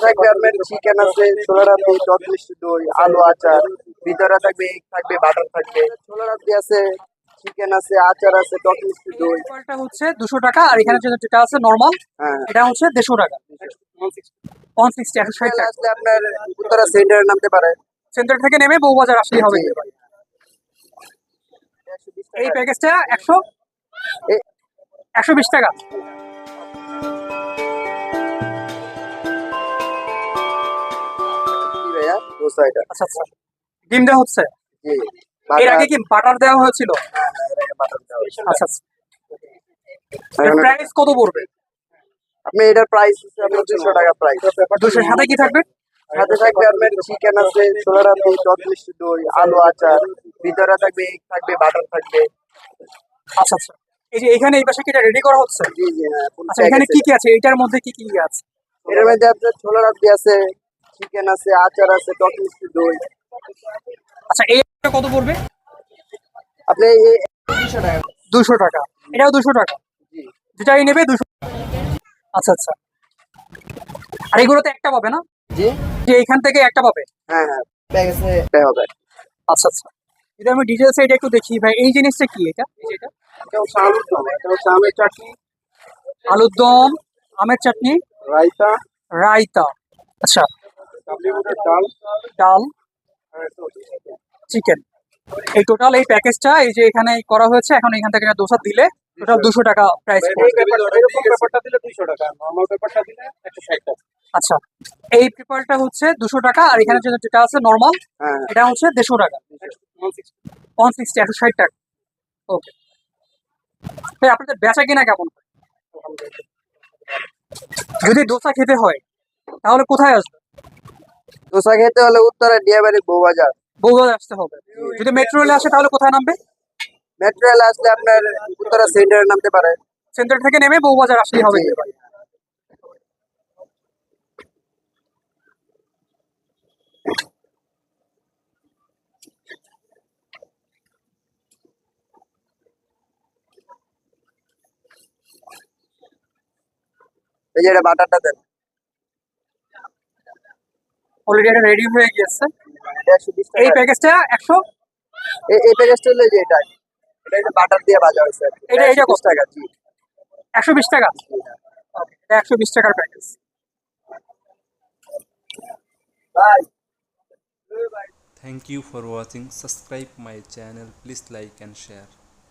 থাকবে আপনার চিকেন আছে, ছোলা রাবড়ি, টক মিষ্টি দই, আলু আচার, ভিতরে থাকবে এগ থাকবে, বাটার থাকবে, ছোলা রাবড়ি আছে, চিকেন আছে, আচার আছে, টক মিষ্টি এই দই। প্রিপারটা হচ্ছে 200 টাকা, আর এখানে যেটা আছে নর্মাল, হ্যাঁ, এটা হচ্ছে 150 টাকা। 160, 160 টাকা। আসলে আপনার উত্তরা সেন্টারে নামতে পারে। সেন্টার থেকে নেমে বউবাজার আসলেই হবে। জি। এই প্যাকেজটা 120 টাকা। জি ভাইয়া, দোসা এটা। আচ্ছা আচ্ছা, ডিম দেওয়া হচ্ছে। জি, এর আগে কি বাটার দেওয়া হয়েছিল? বাটার দেওয়া হয়েছে। আচ্ছা আচ্ছা। এর প্রাইস কত পড়বে? আপনি এটার প্রাইস হচ্ছে আপনার 200 টাকা প্রাইস। 200 সাথে কি থাকবে? সাথে থাকবে আপনার চিকেন আছে, ছোলা রাবড়ি, টক মিষ্টি দই, আলু আচার, ভিতরে থাকবে এগ থাকবে, বাটার থাকবে। আচ্ছা আচ্ছা। এই যে এখানে এই পাশে কি এটা রেডি করা হচ্ছে? জি জি, হ্যাঁ, full আচ্ছা, এখানে package কি এটা। কি আছে, এটার মধ্যে কি কি আছে? এটার মধ্যে আপনার ছোলা রাবড়ি আছে, চিকেন আছে, আচার আছে, টক মিষ্টি দই। আচ্ছা, এইটা কত পড়বে? আপনি এই 200 টাকা। 200 টাকা। এটাও 200 টাকা। জি যেটাই নেবে 200। আচ্ছা আচ্ছা। আর এগুলোতে একটা পাবে না? জি, যে এখান থেকে একটা পাবে? হ্যাঁ হ্যাঁ, প্যাকেজে এটাই হবে। আচ্ছা আচ্ছা। যদি আমি ডিটেলসে এটা একটু দেখি ভাই, এই জিনিসটা কি এটা? এই যে এটা এটা হচ্ছে আলুর দম, এটা হচ্ছে আমের চাটনি, আলুর দম, আমের চাটনি, রায়তা, রায়তা। আচ্ছা, কাবলি বুটের ডাল, ডাল, আর একটা হচ্ছে chicken। চিকেন। এই টোটাল এই প্যাকেজটা এই যে এখানে করা হয়েছে, এখন এখান থেকে একটা দোসা দিলে টোটাল 200 টাকা প্রাইস এই পড়বে। এরকম ব্যাপারটা দিলে 200 টাকা, নরমাল ব্যাপারটা দিলে 160 টাকা। আচ্ছা, এই প্রিপারটা হচ্ছে 200 টাকা, আর এখানে যেটা আছে নর্মাল, হ্যাঁ, এটা হচ্ছে 150 টাকা। 160, 160 টাকা। ওকে ভাই, আপনাদের বেচা কিনা কেমন? যদি দোসা খেতে হয় তাহলে কোথায় আসবে? দোসা খেতে হলে উত্তরা ডিয়াবাড়ি বউবাজার। বগুড়ায় আসতে হবে। যদি মেট্রো রেলে আসে তাহলে কোথায় নামবে? মেট্রো রেল আসলে আপনার উত্তরা সেন্টারে নামতে পারে। সেন্টার থেকে নেমে বউবাজার আসলেই হবে। জি। এই যে এটা বাটারটা দেন। অলরেডি এটা রেডি হয়ে গিয়েছে। এটা 120 এই টাকা। প্যাকেজটা 100। এই প্যাকেজটা হলো এই যে এটা। এটা হচ্ছে বাটার দিয়ে ভাজা হয়েছে আর কি। এটা 120 কত? টাকা। জি। 120 টাকা। এটা 120 টাকার প্যাকেজ। ভাই। Thank you for watching. Subscribe my channel. Please like and share.